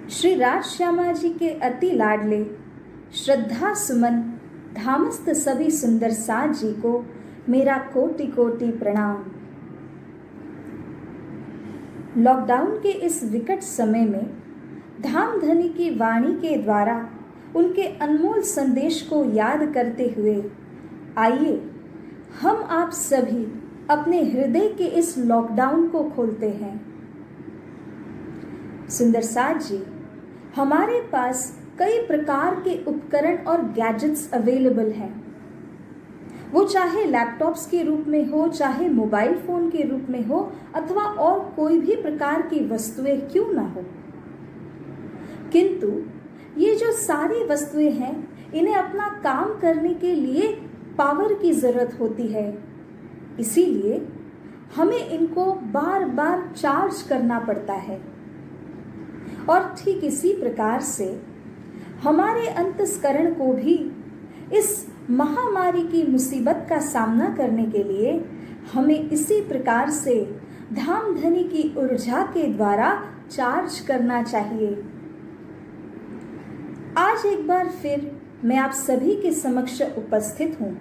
श्री राज श्यामा जी के अति लाडले श्रद्धा सुमन धामस्थ सभी सुंदर साज जी को मेरा कोटि कोटि प्रणाम। लॉकडाउन के इस विकट समय में धामधनी की वाणी के द्वारा उनके अनमोल संदेश को याद करते हुए आइए हम आप सभी अपने हृदय के इस लॉकडाउन को खोलते हैं। सुंदर साज जी, हमारे पास कई प्रकार के उपकरण और गैजेट्स अवेलेबल हैं। वो चाहे लैपटॉप्स के रूप में हो, चाहे मोबाइल फोन के रूप में हो, अथवा और कोई भी प्रकार की वस्तुएं क्यों ना हो, किंतु ये जो सारी वस्तुएं हैं, इन्हें अपना काम करने के लिए पावर की जरूरत होती है। इसीलिए हमें इनको बार बार चार्ज करना पड़ता है। और ठीक इसी प्रकार से हमारे अंतस्करण को भी इस महामारी की मुसीबत का सामना करने के लिए हमें इसी प्रकार से धामधनी की ऊर्जा के द्वारा चार्ज करना चाहिए। आज एक बार फिर मैं आप सभी के समक्ष उपस्थित हूँ,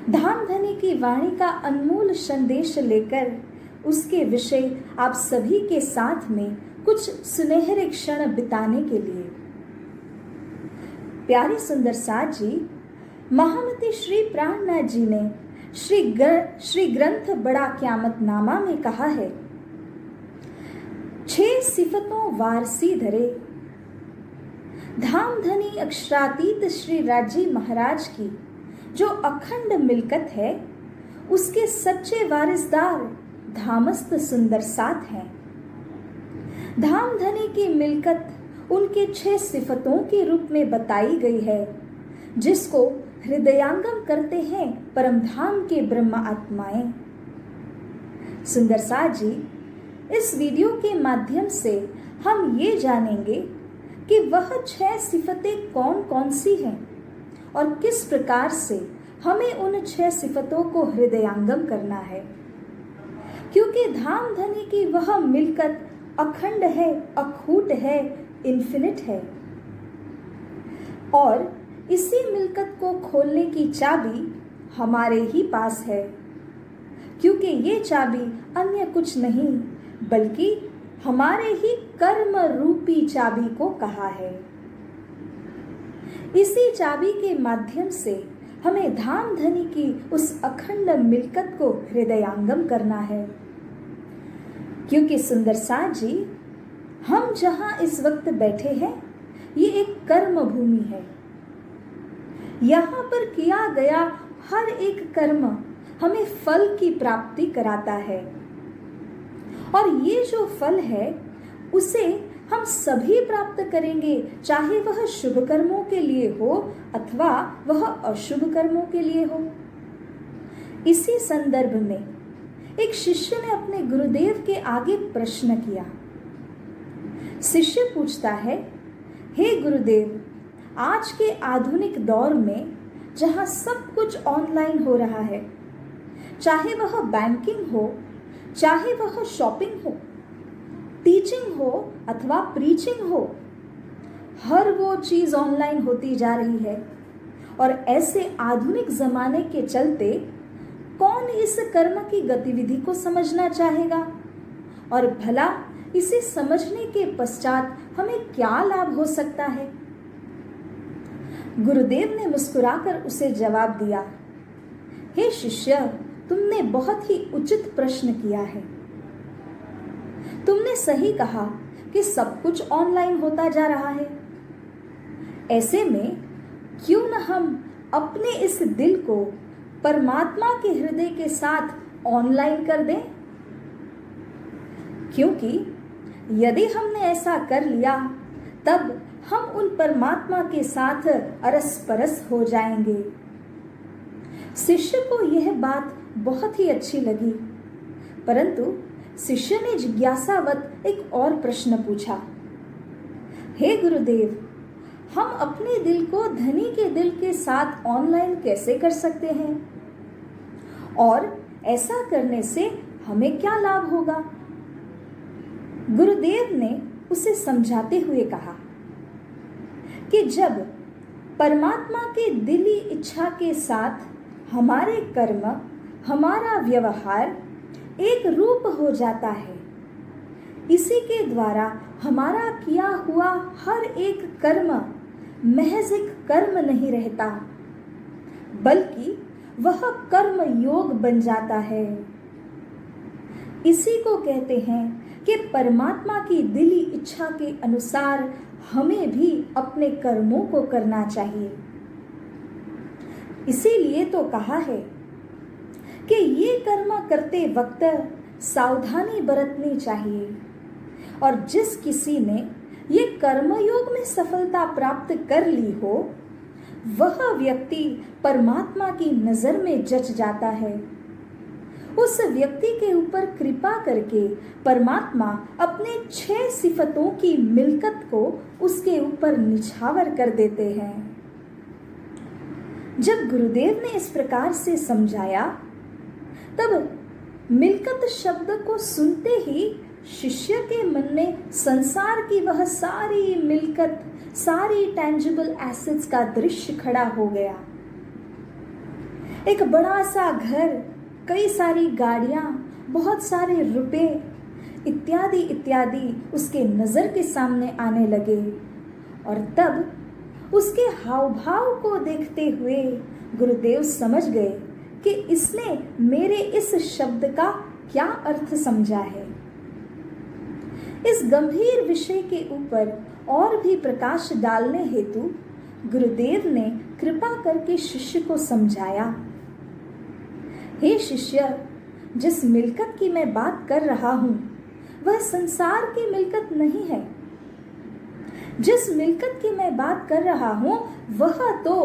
धामधनी की वाणी का अनमोल संदेश लेकर उसके विषय आप सभी के साथ में कुछ सुनहरे क्षण बिताने के लिए। प्यारे सुंदर साज जी, महामती श्री प्राणनाथ जी ने श्री ग्रंथ बड़ा क्यामत नामा में कहा है, 6 सिफतों वारसी धरे। धामधनी अक्षरातीत श्री राजी महाराज की जो अखंड मिल्कत है, उसके सच्चे वारिसदार धामस्थ सुंदर साथ हैं। धामधनी की मिल्कत उनके 6 सिफतों के रूप में बताई गई है, जिसको हृदयांगम करते हैं परम धाम के ब्रह्म आत्माएं। सुंदर साज जी, इस वीडियो के माध्यम से हम ये जानेंगे कि वह 6 सिफतें कौन कौन सी हैं और किस प्रकार से हमें उन 6 सिफतों को हृदयांगम करना है, क्योंकि धामधनी की वह मिल्कत अखंड है, अखूट है, इन्फिनिट है। और इसी मिल्कत को खोलने की चाबी हमारे ही पास है, क्योंकि ये चाबी अन्य कुछ नहीं बल्कि हमारे ही कर्म रूपी चाबी को कहा है। इसी चाबी के माध्यम से हमें धामधनी की उस अखंड मिल्कत को हृदयांगम करना है। क्योंकि सुंदर साज जी, हम जहां इस वक्त बैठे हैं, ये एक कर्म भूमि है। यहाँ पर किया गया हर एक कर्म हमें फल की प्राप्ति कराता है, और ये जो फल है उसे हम सभी प्राप्त करेंगे, चाहे वह शुभ कर्मों के लिए हो अथवा वह अशुभ कर्मों के लिए हो। इसी संदर्भ में एक शिष्य ने अपने गुरुदेव के आगे प्रश्न किया। शिष्य पूछता है, हे गुरुदेव, आज के आधुनिक दौर में जहां सब कुछ ऑनलाइन हो रहा है, चाहे वह बैंकिंग हो, चाहे वह शॉपिंग हो, टीचिंग हो अथवा प्रीचिंग हो, हर वो चीज ऑनलाइन होती जा रही है। और ऐसे आधुनिक जमाने के चलते कौन इस कर्म की गतिविधि को समझना चाहेगा, और भला इसे समझने के पश्चात हमें क्या लाभ हो सकता है? गुरुदेव ने मुस्कुराकर उसे जवाब दिया, हे शिष्य, तुमने बहुत ही उचित प्रश्न किया है। तुमने सही कहा कि सब कुछ ऑनलाइन होता जा रहा है। ऐसे में क्यों न हम अपने इस दिल को परमात्मा के हृदय के साथ ऑनलाइन कर दें? क्योंकि यदि हमने ऐसा कर लिया, तब हम उन परमात्मा के साथ अरस परस हो जाएंगे। शिष्य को यह बात बहुत ही अच्छी लगी, परंतु शिष्य ने जिज्ञासावत एक और प्रश्न पूछा, हे गुरुदेव, हम अपने दिल को धनी के दिल के साथ ऑनलाइन कैसे कर सकते हैं, और ऐसा करने से हमें क्या लाभ होगा? गुरुदेव ने उसे समझाते हुए कहा कि जब परमात्मा के दिली इच्छा के साथ हमारे कर्म, हमारा व्यवहार एक रूप हो जाता है, इसी के द्वारा हमारा किया हुआ हर एक कर्म महज एक कर्म नहीं रहता, बल्कि वह कर्म योग बन जाता है। इसी को कहते हैं कि परमात्मा की दिली इच्छा के अनुसार हमें भी अपने कर्मों को करना चाहिए। इसीलिए तो कहा है कि ये कर्म करते वक्त सावधानी बरतनी चाहिए, और जिस किसी ने ये कर्मयोग में सफलता प्राप्त कर ली हो, वह व्यक्ति परमात्मा की नजर में जच जाता है। उस व्यक्ति के ऊपर कृपा करके परमात्मा अपने 6 सिफतों की मिल्कत को उसके ऊपर निछावर कर देते हैं। जब गुरुदेव ने इस प्रकार से समझाया, तब मिल्कत शब्द को सुनते ही शिष्य के मन में संसार की वह सारी मिल्कत, सारी टेंजिबल एसेट्स का दृश्य खड़ा हो गया। एक बड़ा सा घर, कई सारी गाड़ियां, बहुत सारे रुपए इत्यादि इत्यादि उसके नजर के सामने आने लगे, और तब उसके हाव भाव को देखते हुए गुरुदेव समझ गए कि इसने मेरे इस शब्द का क्या अर्थ समझा है। इस गंभीर विषय के ऊपर और भी प्रकाश डालने हेतु गुरुदेव ने कृपा करके शिष्य को समझाया, हे शिष्य, जिस मिल्कत की मैं बात कर रहा हूं वह संसार की मिल्कत नहीं है। जिस मिल्कत की मैं बात कर रहा हूं वह तो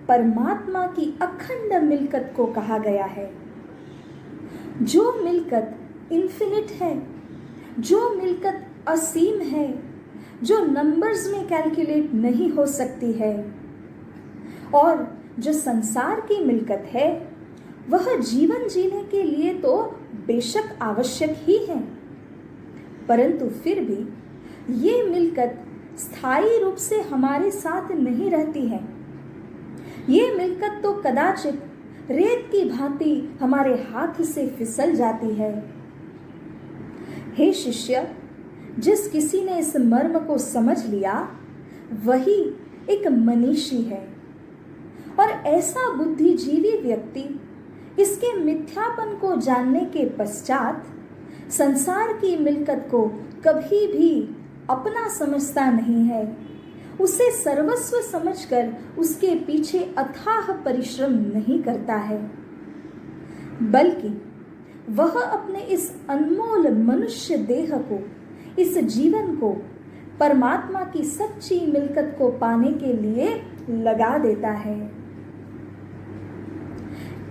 परमात्मा की अखंड मिल्कत को कहा गया है। जो मिल्कत इन्फिनिट है, जो मिल्कत असीम है, जो नंबर्स में कैलकुलेट नहीं हो सकती है, और जो संसार की मिल्कत है वह जीवन जीने के लिए तो बेशक आवश्यक ही है, परंतु फिर भी ये मिल्कत स्थायी रूप से हमारे साथ नहीं रहती है। ये मिल्कत तो कदाचित रेत की भांति हमारे हाथ से फिसल जाती है। हे शिष्य, जिस किसी ने इस मर्म को समझ लिया वही एक मनीषी है, और ऐसा बुद्धिजीवी व्यक्ति इसके मिथ्यापन को जानने के पश्चात संसार की मिल्कत को कभी भी अपना समझता नहीं है। उसे सर्वस्व समझकर उसके पीछे अथाह परिश्रम नहीं करता है, बल्कि वह अपने इस अनमोल मनुष्य देह को, इस जीवन को परमात्मा की सच्ची मिल्कत को पाने के लिए लगा देता है।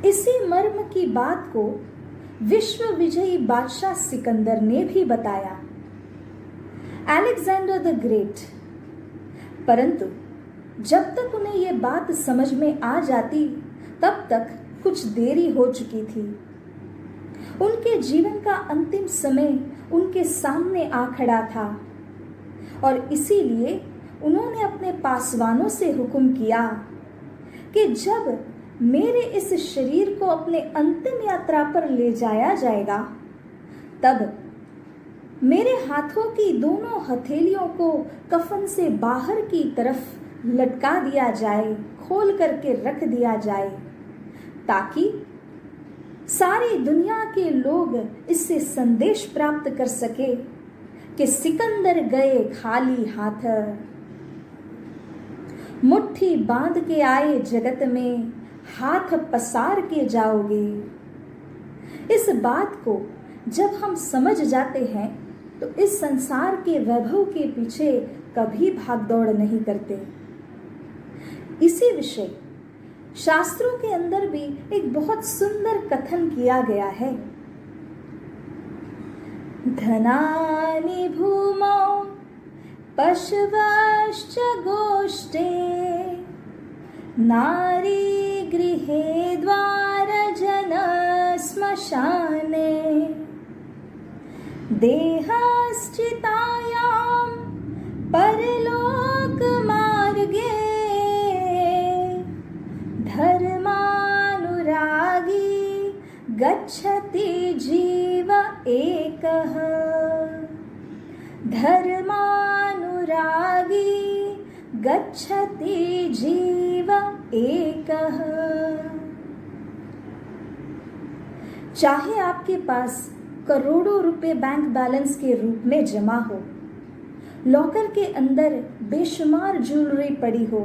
इसी मर्म की बात को विश्व विजयी बादशाह सिकंदर ने भी बताया, अलेक्जेंडर द ग्रेट। परंतु जब तक उन्हें यह बात समझ में आ जाती तब तक कुछ देरी हो चुकी थी। उनके जीवन का अंतिम समय उनके सामने आ खड़ा था, और इसीलिए उन्होंने अपने पासवानों से हुक्म किया कि जब मेरे इस शरीर को अपने अंतिम यात्रा पर ले जाया जाएगा, तब मेरे हाथों की दोनों हथेलियों को कफन से बाहर की तरफ लटका दिया जाए, खोल करके रख दिया जाए, ताकि सारी दुनिया के लोग इससे संदेश प्राप्त कर सके कि सिकंदर गए खाली हाथ, मुट्ठी बांध के आए जगत में, हाथ पसार के जाओगे। इस बात को जब हम समझ जाते हैं तो इस संसार के वैभव के पीछे कभी भागदौड़ नहीं करते। इसी विषय शास्त्रों के अंदर भी एक बहुत सुंदर कथन किया गया है, धनानि भूमौ पशवश्च गोष्ठे, नारी गृहे द्वारजन श्मशाने, देहश्चितायां गच्छति जीव एकः। चाहे आपके पास करोड़ों रुपए बैंक बैलेंस के रूप में जमा हो, लॉकर के अंदर बेशुमार ज्वेलरी पड़ी हो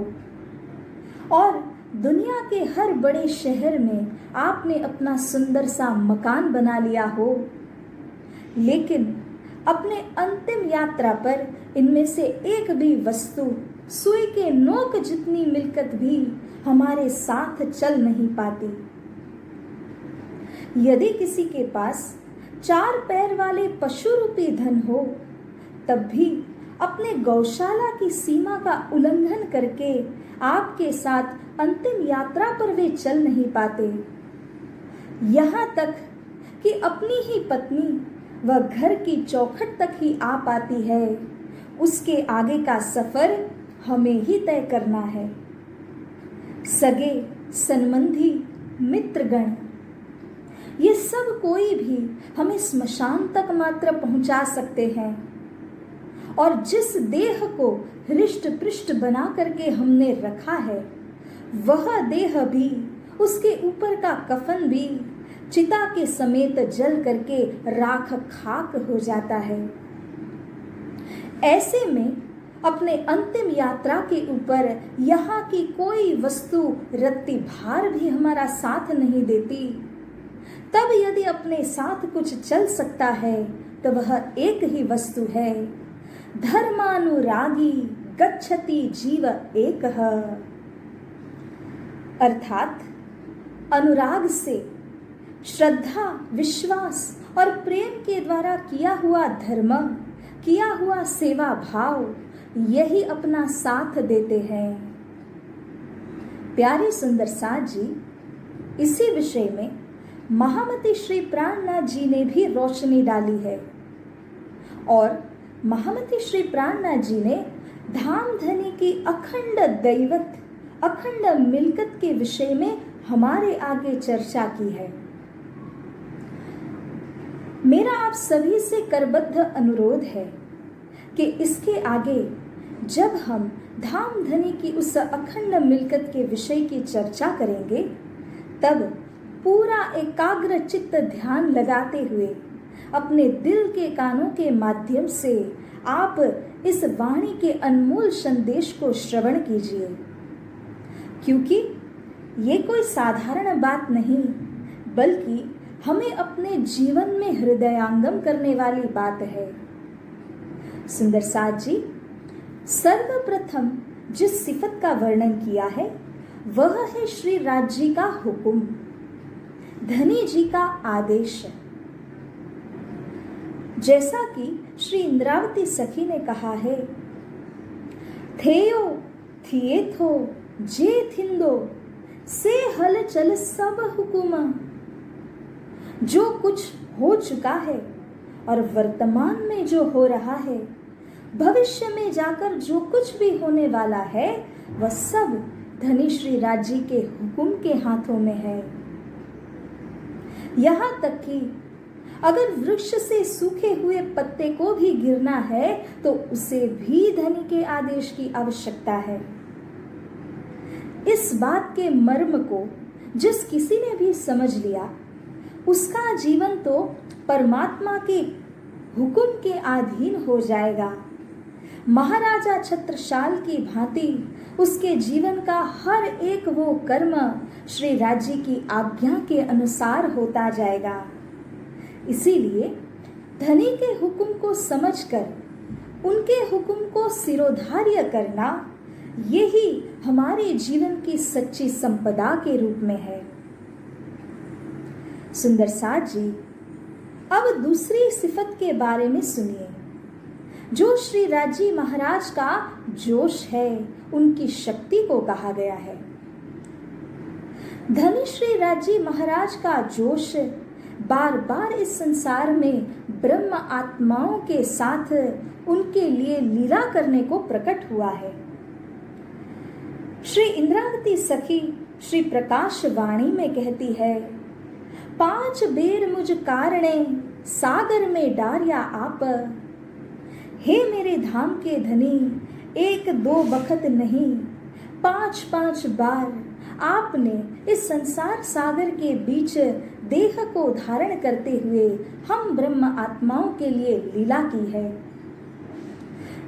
और दुनिया के हर बड़े शहर में आपने अपना सुंदर सा मकान बना लिया हो, लेकिन अपने अंतिम यात्रा पर इनमें से एक भी वस्तु, सुई के नोक जितनी मिल्कत भी हमारे साथ चल नहीं पाती। यदि किसी के पास 4 पैर वाले पशु रूपी धन हो, तब भी अपने गौशाला की सीमा का उल्लंघन करके आपके साथ अंतिम यात्रा पर वे चल नहीं पाते। यहाँ तक कि अपनी ही पत्नी वह घर की चौखट तक ही आ पाती है, उसके आगे का सफर हमें ही तय करना है। सगे संबंधी मित्रगण, ये सब कोई भी हमें स्मशान तक मात्र पहुंचा सकते हैं, और जिस देह को हृष्ट पृष्ठ बना करके हमने रखा है, वह देह भी, उसके ऊपर का कफन भी चिता के समेत जल करके राख खाक हो जाता है। ऐसे में अपने अंतिम यात्रा के ऊपर यहाँ की कोई वस्तु रत्ती भार भी हमारा साथ नहीं देती। तब यदि अपने साथ कुछ चल सकता है तो वह एक ही वस्तु है, धर्मानुरागी गच्छति जीव एकः। अर्थात अनुराग से, श्रद्धा, विश्वास और प्रेम के द्वारा किया हुआ धर्म, किया हुआ सेवा भाव, यही अपना साथ देते हैं। प्यारे सुंदर साथ जी इसी विषय में महामती श्री प्राणनाथ जी ने भी रोशनी डाली है, और महामती श्री प्राणनाथ जी ने धाम धनी की अखंड दैवत, अखंड मिल्कत के विषय में हमारे आगे चर्चा की है। मेरा आप सभी से करबद्ध अनुरोध है कि इसके आगे जब हम धाम धनी की उस अखंड मिल्कत के विषय की चर्चा करेंगे, तब पूरा एकाग्र चित्त ध्यान लगाते हुए अपने दिल के कानों के माध्यम से आप इस वाणी के अनमोल संदेश को श्रवण कीजिए, क्योंकि ये कोई साधारण बात नहीं, बल्कि हमें अपने जीवन में हृदयांगम करने वाली बात है। सुंदर साथ जी, सर्वप्रथम जिस सिफत का वर्णन किया है वह है श्री राज जी का हुक्म, धनी जी का आदेश। जैसा कि श्री इंद्रावती सखी ने कहा है, थेयो थिएथो जे थिंदो से हल चल सब हुकुमा। जो कुछ हो चुका है और वर्तमान में जो हो रहा है, भविष्य में जाकर जो कुछ भी होने वाला है, वह सब धनी श्री राज जी के हुक्म के हाथों में है। यहाँ तक कि अगर वृक्ष से सूखे हुए पत्ते को भी गिरना है तो उसे भी धनी के आदेश की आवश्यकता है। इस बात के मर्म को जिस किसी ने भी समझ लिया, उसका जीवन तो परमात्मा के हुक्म के अधीन हो जाएगा। महाराजा छत्रसाल की भांति उसके जीवन का हर एक वो कर्म श्री राज जी की आज्ञा के अनुसार होता जाएगा। इसीलिए धनी के हुक्म को समझकर उनके हुक्म को सिरोधार्य करना, यही हमारे जीवन की सच्ची संपदा के रूप में है। सुंदर साथ जी, अब दूसरी सिफत के बारे में सुनिए, जो श्री राज जी महाराज का जोश है, उनकी शक्ति को कहा गया है। धनी श्री राज जी महाराज का जोश बार बार इस संसार में ब्रह्म आत्माओं के साथ उनके लिए लीला करने को प्रकट हुआ है। श्री इंद्रावती सखी श्री प्रकाश वाणी में कहती है, 5 बेर मुझ कारणे सागर में डारिया आप। हे मेरे धाम के धनी, एक दो बखत नहीं, 5-5 बार आपने इस संसार सागर के बीच देह को धारण करते हुए हम ब्रह्म आत्माओं के लिए लीला की है।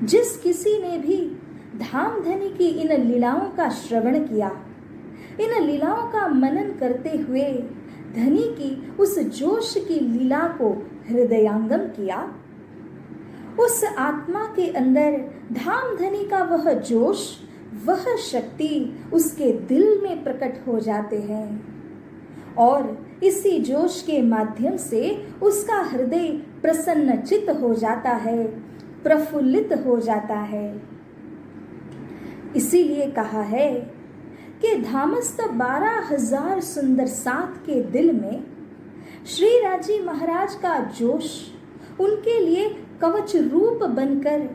जिस किसी ने भी धामधनी की इन लीलाओं का श्रवण किया, इन लीलाओं का मनन करते हुए धनी की उस जोश की लीला को हृदयांगम किया, उस आत्मा के अंदर धामधनी का वह जोश, वह शक्ति उसके दिल में प्रकट हो जाते हैं और इसी जोश के माध्यम से उसका हृदय प्रसन्नचित्त हो जाता है, प्रफुल्लित हो जाता है। इसीलिए कहा है कि धामस्थ 12,000 सुंदर साथ के दिल में श्री राजी महाराज का जोश उनके लिए कवच रूप बनकर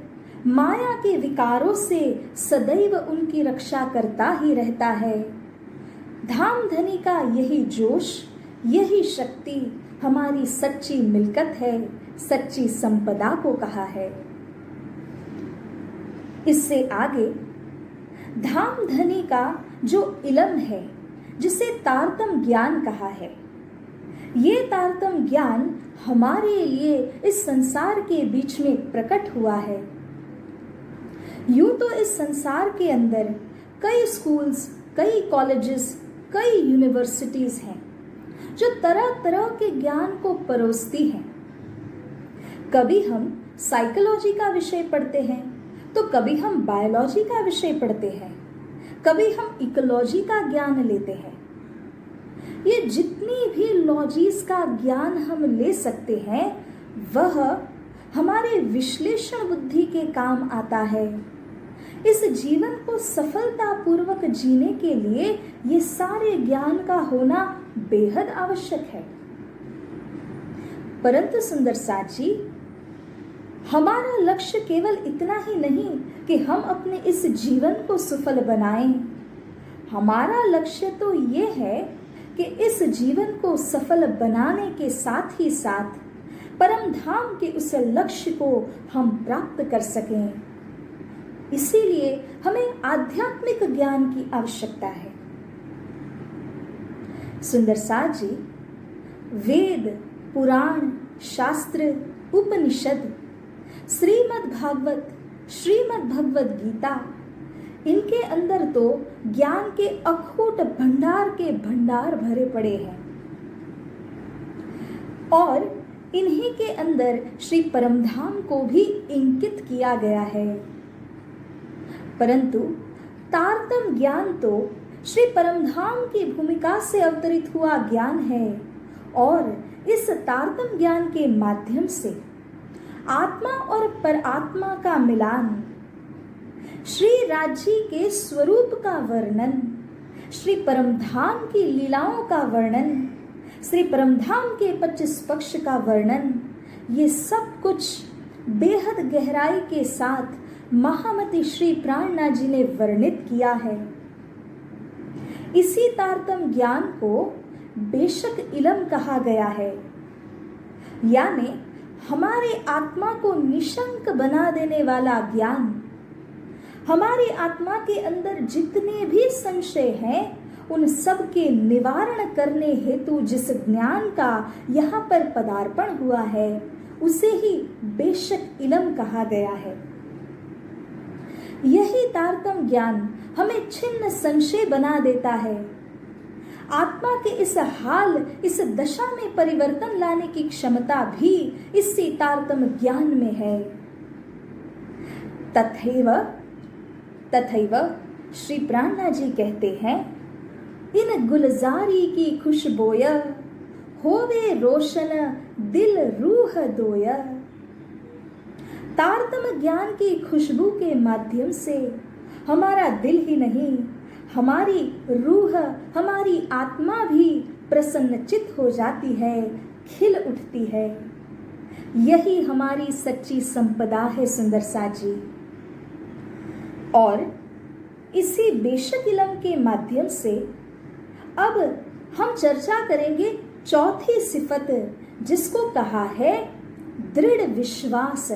माया के विकारों से सदैव उनकी रक्षा करता ही रहता है। धामधनी का यही जोश, यही शक्ति हमारी सच्ची मिल्कत है, सच्ची संपदा को कहा है। इससे आगे धामधनी का जो इलम है, जिसे तारतम ज्ञान कहा है, ये तारतम ज्ञान हमारे लिए इस संसार के बीच में प्रकट हुआ है। यूं तो इस संसार के अंदर कई स्कूल्स, कई कॉलेजेस, कई यूनिवर्सिटीज हैं जो तरह तरह के ज्ञान को परोसती हैं। कभी हम साइकोलॉजी का विषय पढ़ते हैं तो कभी हम बायोलॉजी का विषय पढ़ते हैं, कभी हम इकोलॉजी का ज्ञान लेते हैं। ये जितनी भी लॉजीज का ज्ञान हम ले सकते हैं वह हमारे विश्लेषण बुद्धि के काम आता है। इस जीवन को सफलतापूर्वक जीने के लिए ये सारे ज्ञान का होना बेहद आवश्यक है। परंतु सुंदर साथ जी, हमारा लक्ष्य केवल इतना ही नहीं कि हम अपने इस जीवन को सफल बनाएं। हमारा लक्ष्य तो ये है कि इस जीवन को सफल बनाने के साथ ही साथ परम धाम के उस लक्ष्य को हम प्राप्त कर सकें। इसीलिए हमें आध्यात्मिक ज्ञान की आवश्यकता है। सुंदर साथ जी, वेद, पुराण, शास्त्र, उपनिषद, श्रीमद् भागवत, श्रीमद् भगवद गीता, इनके अंदर तो ज्ञान के अखूट भंडार के भंडार भरे पड़े हैं और इन्हीं के अंदर श्री परमधाम को भी इंकित किया गया है। परंतु तारतम ज्ञान तो श्री परमधाम की भूमिका से अवतरित हुआ ज्ञान है और इस तारतम ज्ञान के माध्यम से आत्मा और परात्मा का मिलान, श्री राज्य के स्वरूप का वर्णन, श्री परमधाम की लीलाओं का वर्णन, श्री परमधाम के 25 पक्ष का वर्णन, ये सब कुछ बेहद गहराई के साथ महामती श्री प्राणनाथ जी ने वर्णित किया है। इसी तारतम ज्ञान को बेशक इलम कहा गया है, यानी हमारे आत्मा को निशंक बना देने वाला ज्ञान। हमारी आत्मा के अंदर जितने भी संशय हैं उन सब के निवारण करने हेतु जिस ज्ञान का यहाँ पर पदार्पण हुआ है उसे ही बेशक इलम कहा गया है। यही तारतम ज्ञान हमें छिन्न संशय बना देता है। आत्मा के इस हाल, इस दशा में परिवर्तन लाने की क्षमता भी इसी तारतम ज्ञान में है। तथैव श्री प्राणनाथ जी कहते हैं, इन गुलजारी की खुशबोय होवे रोशन दिल रूह दोय। तारतम ज्ञान की खुशबू के माध्यम से हमारा दिल ही नहीं, हमारी रूह, हमारी आत्मा भी प्रसन्नचित हो जाती है, खिल उठती है। यही हमारी सच्ची संपदा है सुंदर साथ जी। और इसी बेशक इलम के माध्यम से अब हम चर्चा करेंगे चौथी सिफत, जिसको कहा है दृढ़ विश्वास,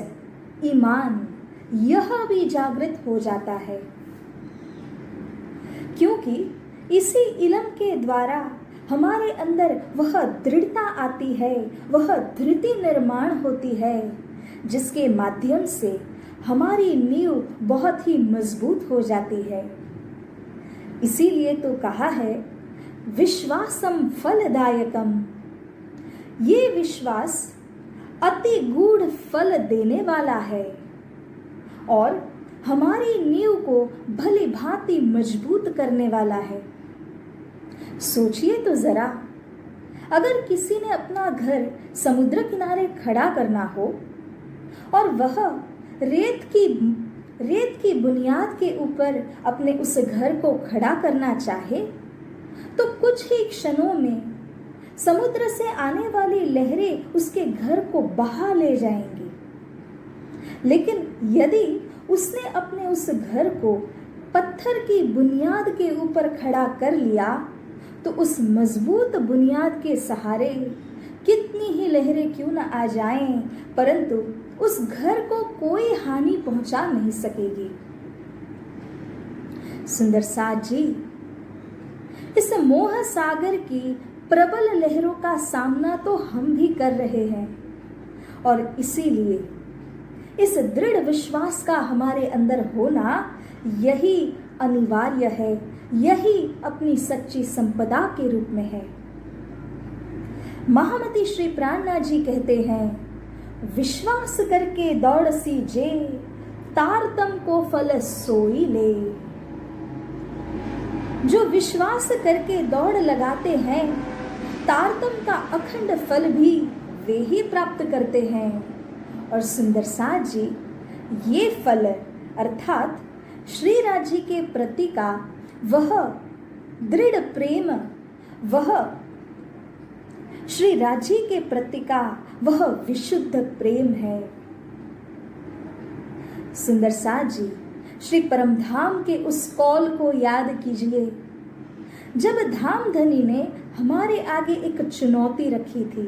ईमान, यह भी जागृत हो जाता है, क्योंकि इसी इलम के द्वारा हमारे अंदर वह दृढ़ता आती है, वह धृति निर्माण होती है, जिसके माध्यम से हमारी नींव बहुत ही मजबूत हो जाती है। इसीलिए तो कहा है विश्वासम फलदायकम। ये विश्वास अति गूढ़ फल देने वाला है और हमारी नींव को भली भांति मजबूत करने वाला है। सोचिए तो जरा, अगर किसी ने अपना घर समुद्र किनारे खड़ा करना हो और वह रेत की बुनियाद के ऊपर अपने उस घर को खड़ा करना चाहे, तो कुछ ही क्षणों में समुद्र से आने वाली लहरें उसके घर को बहा ले जाएंगी। लेकिन यदि उसने अपने उस घर को पत्थर की बुनियाद के ऊपर खड़ा कर लिया, तो उस मजबूत बुनियाद के सहारे कितनी ही लहरें क्यों न आ जाएं, परंतु उस घर को कोई हानि पहुंचा नहीं सकेगी। सुंदर साथ जी, इस मोह सागर की प्रबल लहरों का सामना तो हम भी कर रहे हैं और इसीलिए इस दृढ़ विश्वास का हमारे अंदर होना यही अनिवार्य है, यही अपनी सच्ची संपदा के रूप में है। महामती श्री प्राणनाथ जी कहते हैं, विश्वास करके दौड़ सी जे, तारतम को फल सोई ले। जो विश्वास करके दौड़ लगाते हैं, तारतम का अखंड फल भी वे ही प्राप्त करते हैं। और सुंदर साथ जी, ये फल अर्थात श्री राज्य के प्रति का वह दृढ़ प्रेम, वह श्री राज्य के प्रति का वह विशुद्ध प्रेम है। सुंदर साथ जी, श्री परमधाम के उस कौल को याद कीजिए, जब धामधनी ने हमारे आगे एक चुनौती रखी थी।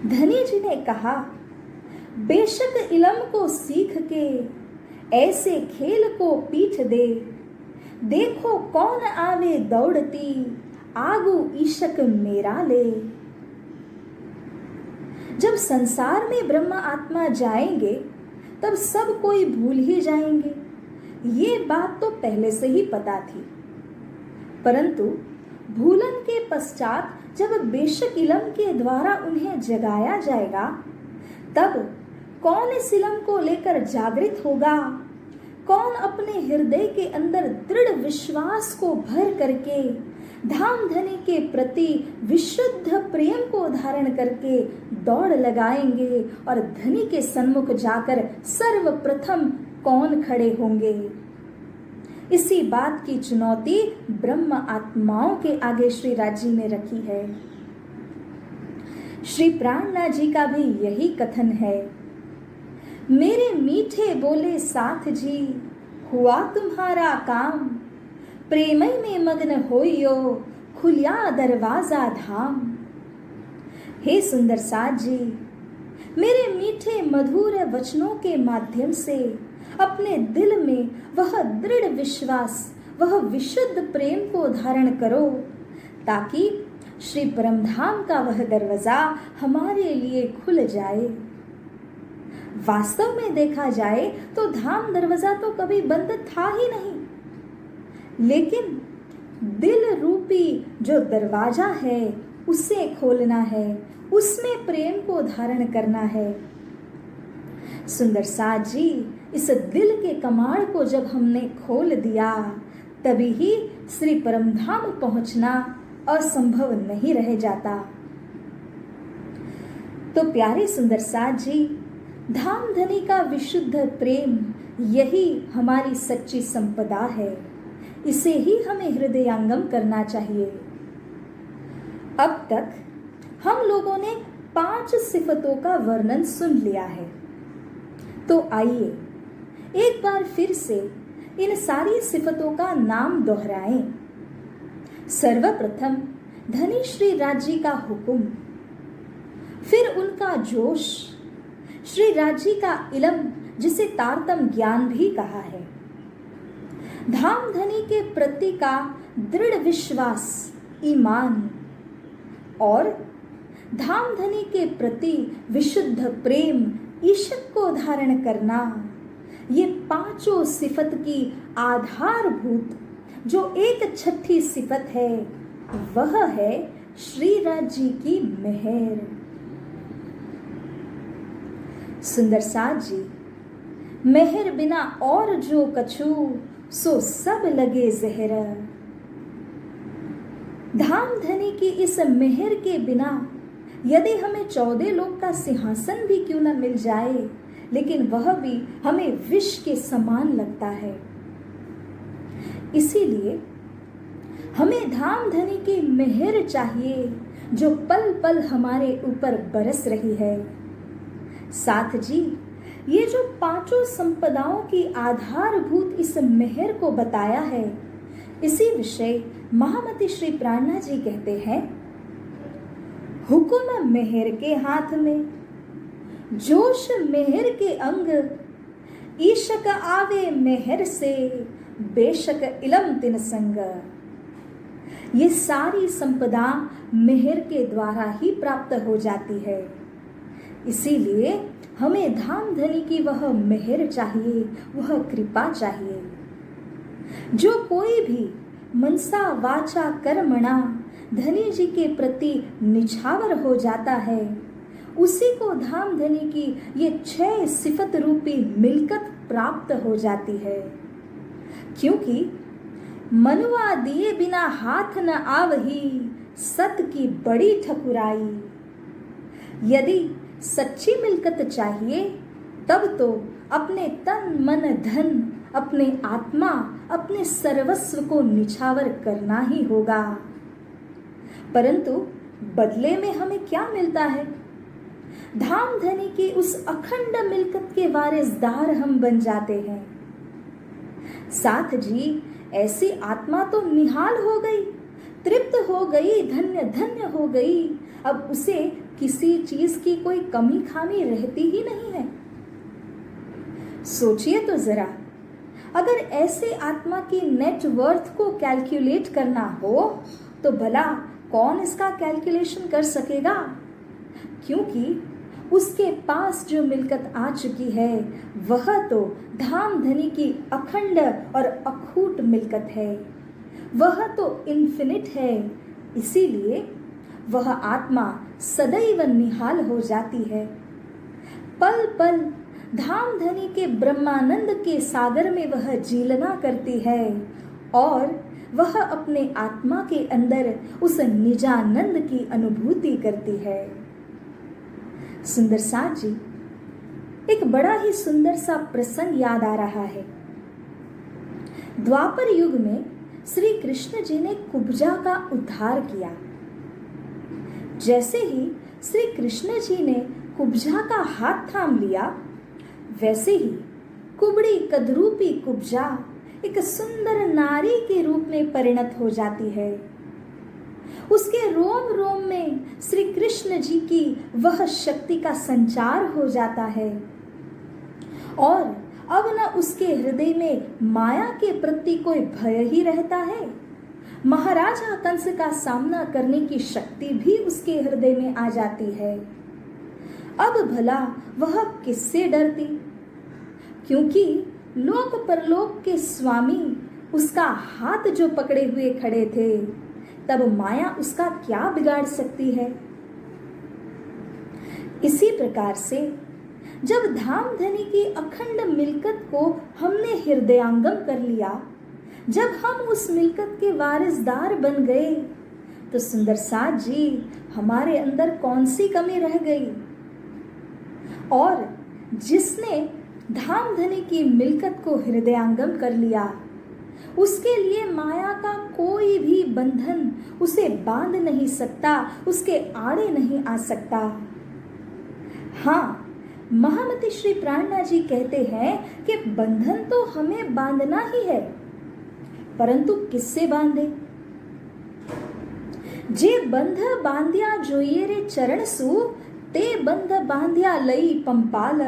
धनी जी ने कहा, बेशक इलम को सीख के ऐसे खेल को पीठ दे, देखो कौन आवे दौड़ती, आगू ईशक मेरा ले। जब संसार में ब्रह्म आत्मा जाएंगे तब सब कोई भूल ही जाएंगे, ये बात तो पहले से ही पता थी। परंतु भूलन के पश्चात जब बेशक इलम के द्वारा उन्हें जगाया जाएगा, तब कौन इस इलम को लेकर जागृत होगा, कौन अपने हृदय के अंदर दृढ़ विश्वास को भर करके धामधनी के प्रति विशुद्ध प्रेम को धारण करके दौड़ लगाएंगे और धनी के सन्मुख जाकर सर्वप्रथम कौन खड़े होंगे। इसी बात की चुनौती ब्रह्म आत्माओं के आगे श्री राज्य ने रखी है। श्री प्राणनाथ जी का भी यही कथन है, मेरे मीठे बोले साथ जी, हुआ तुम्हारा काम, प्रेमय में मग्न होइयो, खुलिया दरवाजा धाम। हे सुंदर साथ जी, मेरे मीठे मधुर वचनों के माध्यम से अपने दिल में वह दृढ़ विश्वास, वह विशुद्ध प्रेम को धारण करो, ताकि श्री परमधाम का वह दरवाजा हमारे लिए खुल जाए। वास्तव में देखा जाए तो धाम दरवाजा तो कभी बंद था ही नहीं, लेकिन दिल रूपी जो दरवाजा है उसे खोलना है, उसमें प्रेम को धारण करना है। सुंदर साथ जी, इस दिल के कमाड़ को जब हमने खोल दिया, तभी ही श्री परमधाम पहुंचना असंभव नहीं रह जाता। तो प्यारे सुंदर साथ जी, धामधनी का विशुद्ध प्रेम यही हमारी सच्ची संपदा है, इसे ही हमें हृदयंगम करना चाहिए। अब तक हम लोगों ने 5 सिफतों का वर्णन सुन लिया है, तो आइए एक बार फिर से इन सारी सिफतों का नाम दोहराएं। सर्वप्रथम धनी श्री राज्य का हुक्म, फिर उनका जोश, श्री राज्य का इलम जिसे तारतम ज्ञान भी कहा है। धामधनी के प्रति का दृढ़ विश्वास, ईमान और धामधनी के प्रति विशुद्ध प्रेम, ईशक को धारण करना, ये पांचों सिफत की आधारभूत जो एक छठी सिफत है, वह है श्रीराज जी की मेहर। सुंदर साज जी, मेहर बिना और जो कछु, सो सब लगे जहर। धामधनी की इस मेहर के बिना यदि हमें 14 लोक का सिंहासन भी क्यों न मिल जाए, लेकिन वह भी हमें विष के समान लगता है। इसीलिए हमें धामधनी की मेहर चाहिए, जो पल पल हमारे ऊपर बरस रही है। साथ जी, ये जो पांचों संपदाओं की आधारभूत इस मेहर को बताया है, इसी विषय महामती श्री प्राणनाथ जी कहते हैं, हुकुम मेहर के हाथ में, जोश मेहर के अंग, ईशक आवे मेहर से, बेशक इलम तिन संग। ये सारी संपदा मेहर के द्वारा ही प्राप्त हो जाती है। इसीलिए हमें धामधनी की वह मेहर चाहिए, वह कृपा चाहिए। जो कोई भी मनसा वाचा कर्मणा धनी जी के प्रति निछावर हो जाता है, उसी को धामधनी की ये 6 सिफत रूपी मिलकत प्राप्त हो जाती है। क्योंकि मनुआ दिए बिना हाथ न आवही, सत की बड़ी ठकुराई। यदि सच्ची मिलकत चाहिए, तब तो अपने तन मन धन, अपने आत्मा, अपने सर्वस्व को निछावर करना ही होगा। परंतु बदले में हमें क्या मिलता है? धामधनी की उस अखंड मिलकत के वारिसदार हम बन जाते हैं। साथ जी, ऐसी आत्मा तो निहाल हो गई, तृप्त हो गई, धन्य धन्य हो गई। अब उसे किसी चीज की कोई कमी खामी रहती ही नहीं है। सोचिए तो जरा, अगर ऐसे आत्मा की नेट वर्थ को कैलकुलेट करना हो, तो भला कौन इसका कैलकुलेशन कर सकेगा? क्योंकि उसके पास जो मिलकत आ चुकी है, वह तो धामधनी की अखंड और अखूट मिलकत है, वह तो इन्फिनिट है। इसीलिए वह आत्मा सदैव निहाल हो जाती है। पल पल धामधनी के ब्रह्मानंद के सागर में वह जीलना करती है और वह अपने आत्मा के अंदर उस निजानंद की अनुभूति करती है। सुंदर साथ जी, एक बड़ा ही सुंदर सा प्रसंग याद आ रहा है। द्वापर युग में श्री कृष्ण जी ने कुब्जा का उद्धार किया। जैसे ही श्री कृष्ण जी ने कुब्जा का हाथ थाम लिया, वैसे ही कुबड़ी कदरूपी कुब्जा एक सुंदर नारी के रूप में परिणत हो जाती है। उसके रोम रोम में श्री कृष्ण जी की वह शक्ति का संचार हो जाता है और अब न उसके हृदय में माया के प्रति कोई भय ही रहता है। महाराजा कंस का सामना करने की शक्ति भी उसके हृदय में आ जाती है। अब भला वह किससे डरती? क्योंकि लोक परलोक के स्वामी उसका हाथ जो पकड़े हुए खड़े थे, तब माया उसका क्या बिगाड़ सकती है? इसी प्रकार से जब धामधनी की अखंड मिलकत को हमने हृदयांगम कर लिया, जब हम उस मिलकत के वारिसदार बन गए, तो सुंदर साथ जी, हमारे अंदर कौन सी कमी रह गई? और जिसने धामधनी की मिलकत को हृदयांगम कर लिया, उसके लिए माया का कोई भी बंधन उसे बांध नहीं सकता, उसके आड़े नहीं आ सकता। हाँ, महामती श्री प्राणनाथ जी कहते हैं कि बंधन तो हमें बांधना ही है, परंतु किससे बांधे? जे बंध बांध्या जोइए रे चरण सु, ते बंध बांध्या लई पंपाल।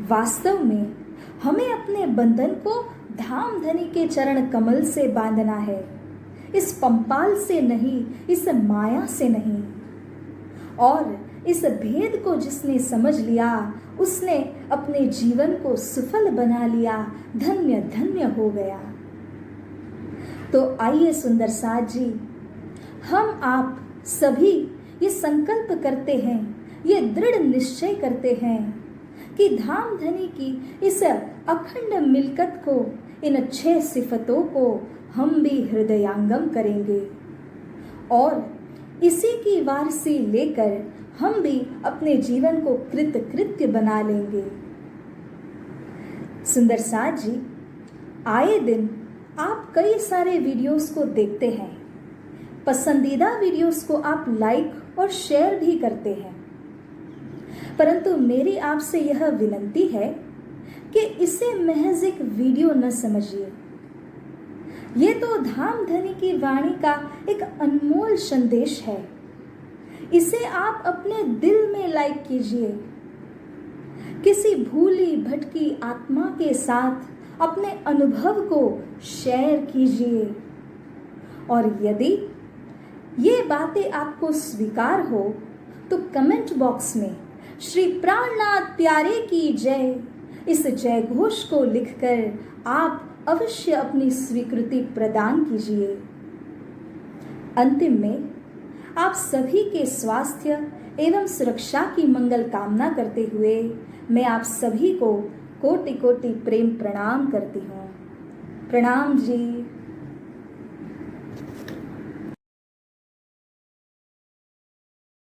वास्तव में हमें अपने बंधन को धामधनी के चरण कमल से बांधना है, इस पंपाल से नहीं, इस माया से नहीं। और इस भेद को जिसने समझ लिया उसने अपने जीवन को सफल बना लिया, धन्य धन्य हो गया। तो आइए सुंदर साथ जी, हम आप सभी ये संकल्प करते हैं, ये दृढ़ निश्चय करते हैं कि धामधनी की इस अखंड मिलकत को, इन 6 सिफतों को हम भी हृदयांगम करेंगे और इसी की वारसी लेकर हम भी अपने जीवन को कृतकृत्य बना लेंगे। सुंदर साथ जी, आए दिन आप कई सारे वीडियोस को देखते हैं, पसंदीदा वीडियोस को आप लाइक और शेयर भी करते हैं, परंतु मेरी आपसे यह विनती है कि इसे महज एक वीडियो न समझिए। ये तो धामधनी की वाणी का एक अनमोल संदेश है। इसे आप अपने दिल में लाइक कीजिए, किसी भूली भटकी आत्मा के साथ अपने अनुभव को शेयर कीजिए और यदि ये बातें आपको स्वीकार हो तो कमेंट बॉक्स में श्री प्राणनाथ प्यारे की जय, इस जय घोष को लिखकर आप अवश्य अपनी स्वीकृति प्रदान कीजिए। अंतिम में आप सभी के स्वास्थ्य एवं सुरक्षा की मंगल कामना करते हुए मैं आप सभी को कोटि कोटि प्रेम प्रणाम करती हूँ। प्रणाम जी।